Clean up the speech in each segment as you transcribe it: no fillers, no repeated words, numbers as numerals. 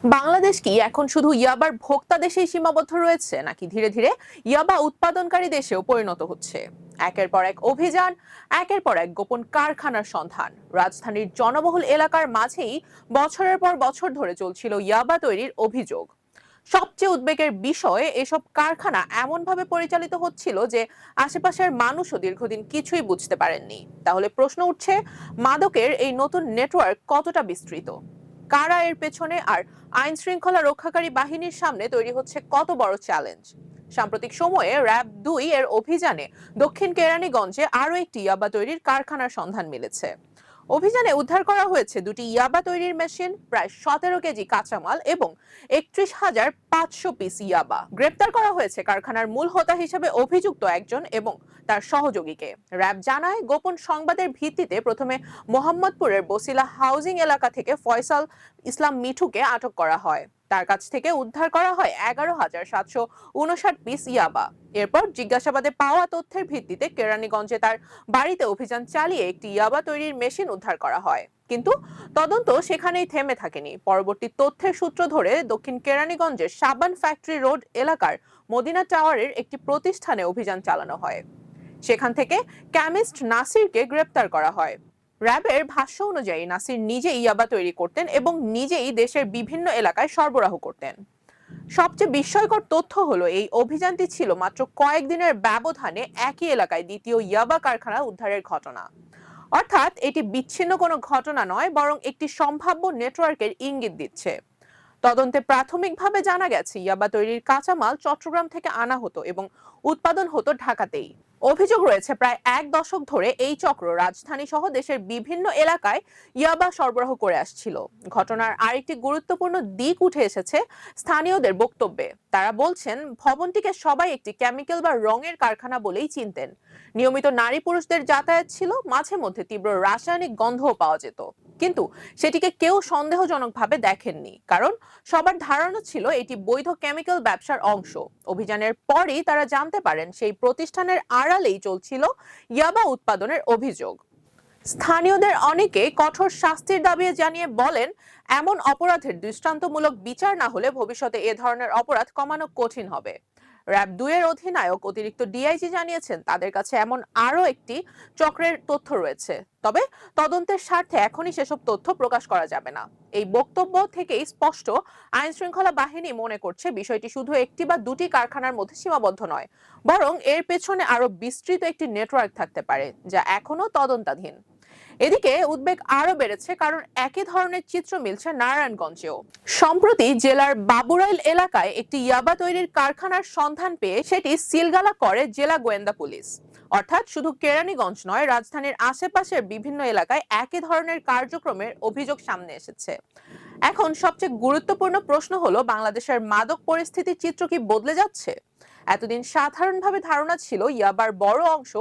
বাংলাদেশ কি এখন শুধু ইয়াবার ভোক্তা দেশেই সীমাবদ্ধ রয়েছে, নাকি ধীরে ধীরে ইয়াবা উৎপাদনকারী দেশেও পরিণত হচ্ছে? একের পর এক অভিযান, একের পর এক গোপন কারখানার সন্ধান, রাজধানীর জনবহুল এলাকার মাঝেই বছরের পর বছর ধরে চলছিল ইয়াবা তৈরির অভিযোগ। সবচেয়ে উদ্বেগের বিষয়, এসব কারখানা এমনভাবে পরিচালিত হচ্ছিল যে আশেপাশের মানুষও দীর্ঘদিন কিছুই বুঝতে পারেননি। তাহলে প্রশ্ন উঠছে, মাদকের এই নতুন নেটওয়ার্ক কতটা বিস্তৃত, কারা এর পেছনে, আর আইন শৃঙ্খলা রক্ষাকারী বাহিনীর সামনে তৈরি হচ্ছে কত বড় চ্যালেঞ্জ? সাম্প্রতিক সময়ে র‍্যাব ২ এর অভিযানে দক্ষিণ কেরানীগঞ্জে আরো একটি ইয়াবা তৈরির কারখানার সন্ধান মিলেছে। অভিযানে উদ্ধার করা হয়েছে দুটি ইয়াবা তৈরির মেশিন, প্রায় ১৭ কেজি কাঁচামাল এবং ৩১,৫০০ পিস ইয়াবা। গ্রেপ্তার করা হয়েছে কারখানার মূল হোতা হিসেবে অভিযুক্ত একজন এবং তার সহযোগীকে। র‍্যাব জানায়, গোপন সংবাদের ভিত্তিতে প্রথমে মোহাম্মদপুরের বসিলা হাউজিং এলাকা থেকে ফয়সাল ইসলাম মিঠুকে আটক করা হয়। তার কাছ থেকে উদ্ধার করা হয় ১১,৭৫৯ পিস ইয়াবা। এরপর জিজ্ঞাসাবাদে পাওয়া তথ্যের ভিত্তিতে কেরানীগঞ্জে তার বাড়িতে অভিযান চালিয়ে একটি ইয়াবা তৈরির মেশিন উদ্ধার করা হয়। কিন্তু তদন্ত সেখানেই থেমে থাকেনি। পরবর্তী তথ্যের সূত্র ধরে দক্ষিণ কেরানীগঞ্জের সাবান ফ্যাক্টরি রোড এলাকার মদিনা টাওয়ারের একটি প্রতিষ্ঠানে অভিযান চালানো হয়। সেখান থেকে কেমিস্ট নাসিরকে গ্রেপ্তার করা হয়। র‍্যাবের ভাষ্য অনুযায়ী নাসির নিজেই ইয়াবা তৈরি করতেন এবং নিজেই দেশের বিভিন্ন এলাকায় সরবরাহ করতেন। সবচেয়ে বিস্ময়কর তথ্য হলো, এই অভিযানটি ছিল মাত্র কয়েকদিনের ব্যবধানে একই এলাকায় দ্বিতীয় ইয়াবা কারখানা উদ্ধারের ঘটনা। অর্থাৎ এটি বিচ্ছিন্ন কোনো ঘটনা নয়, বরং একটি সম্ভাব্য নেটওয়ার্কের ইঙ্গিত দিচ্ছে। তদন্তে প্রাথমিকভাবে জানা গেছে, ইয়াবা তৈরির কাঁচামাল চট্টগ্রাম থেকে আনা হতো এবং উৎপাদন হতো ঢাকাতেই। অভিযোগ রয়েছে, প্রায় এক দশক ধরে এই চক্র রাজধানী সহ দেশের বিভিন্ন এলাকায় ইয়াবা সরবরাহ করে আসছিল। ঘটনার আরেকটি গুরুত্বপূর্ণ দিক উঠে এসেছে স্থানীয়দের বক্তব্যে। তারা বলছেন, ভবনটিকে সবাই একটি কেমিক্যাল বা রঙের কারখানা বলেই চিনতেন। নিয়মিত নারী পুরুষদের যাতায়াত ছিল, মাঝে মধ্যে তীব্র রাসায়নিক গন্ধও পাওয়া যেত। কিন্তু সেটিকে কেউ সন্দেহজনকভাবে দেখেননি, কারণ সবার ধারণা ছিল এটি বৈধ কেমিক্যাল ব্যবসার অংশ। অভিযানের পরই তারা জানতে পারেন, সেই প্রতিষ্ঠানের আড়ালেই চলছিল ইয়াবা উৎপাদনের অভিযোগ। স্থানীয়দের অনেকে কঠোর শাস্তির দাবি জানিয়ে বলেন, এমন অপরাধের দৃষ্টান্তমূলক বিচার না হলে ভবিষ্যতে এ ধরনের অপরাধ কমানো কঠিন হবে। র‍্যাব ২ এর অধিনায়ক অতিরিক্ত ডিআইজি জানিয়েছেন, তাদের কাছে এমন আরো একটি চক্রের তথ্য রয়েছে। তবে তদন্তের স্বার্থে এখনই সেসব তথ্য প্রকাশ করা যাবে না। এই বক্তব্য থেকেই স্পষ্ট, আইন শৃঙ্খলা বাহিনী মনে করছে বিষয়টি শুধু একটি বা দুটি কারখানার মধ্যে সীমাবদ্ধ নয়, বরং এর পেছনে আরো বিস্তৃত একটি নেটওয়ার্ক থাকতে পারে, যা এখনো তদন্তাধীন। এদিকে উদ্বেগ আরো বেড়েছে, কারণ একই ধরনের চিত্র মিলছে নারায়ণগঞ্জেও। সম্প্রতি জেলার বাবুরাইল এলাকায় একটি ইয়াবা তৈরির কারখানার সন্ধান পেয়ে সেটি সিলগালা করে জেলা গোয়েন্দা পুলিশ। অর্থাৎ শুধু কেরানীগঞ্জ নয়, রাজধানীর আশেপাশের বিভিন্ন এলাকায় একই ধরনের কার্যক্রমের অভিযোগ সামনে এসেছে। এখন সবচেয়ে গুরুত্বপূর্ণ প্রশ্ন হলো, বাংলাদেশের মাদক পরিস্থিতির চিত্র কি বদলে যাচ্ছে? এতদিন সাধারণভাবে ধারণা ছিল ইয়াবার বড় অংশ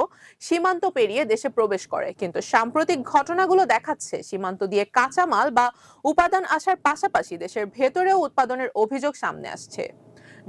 সীমান্ত পেরিয়ে দেশে প্রবেশ করে, কিন্তু সাম্প্রতিক ঘটনাগুলো দেখাচ্ছে সীমান্ত দিয়ে কাঁচামাল বা উপাদান আসার পাশাপাশি দেশের ভেতরেও উৎপাদনের অভিযোগ সামনে আসছে।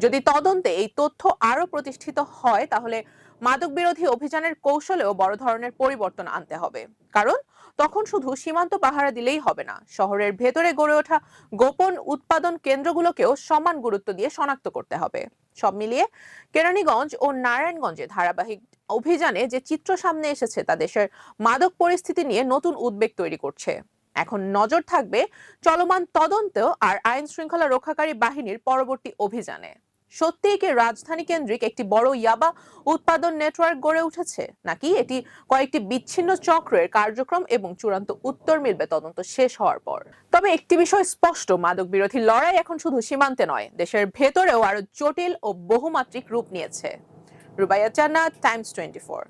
যদি তদন্তে এই তথ্য আরো প্রতিষ্ঠিত হয়, তাহলে মাদক বিরোধী অভিযানের কৌশলেও বড় ধরনের পরিবর্তন আনতে হবে। কারণ তখন শুধু সীমান্ত পাহারা দিলেই হবে না, শহরের ভেতরে গড়ে ওঠা গোপন উৎপাদন কেন্দ্রগুলোকেও সমান গুরুত্ব দিয়ে শনাক্ত করতে হবে। সব মিলিয়ে কেরানীগঞ্জ ও নারায়ণগঞ্জে ধারাবাহিক অভিযানে যে চিত্র সামনে এসেছে, তা দেশের মাদক পরিস্থিতি নিয়ে নতুন উদ্বেগ তৈরি করছে। এখন নজর থাকবে চলমান তদন্ত আর আইন শৃঙ্খলা রক্ষাকারী বাহিনীর পরবর্তী অভিযানে। সত্যিই কি রাজধানী কেন্দ্রিক একটি বড় ইয়াবা উৎপাদন নেটওয়ার্ক গড়ে উঠেছে, নাকি এটি কয়েকটি বিচ্ছিন্ন চক্রের কার্যক্রম এবং চূড়ান্ত উত্তর মিলবে তদন্ত শেষ হওয়ার পর? তবে একটি বিষয় স্পষ্ট, মাদক বিরোধী লড়াই এখন শুধু সীমান্তে নয়, দেশের ভেতরেও আরো জটিল ও বহুমাত্রিক রূপ নিয়েছে। রুবাইয়া জান্নাত, টাইমস 24।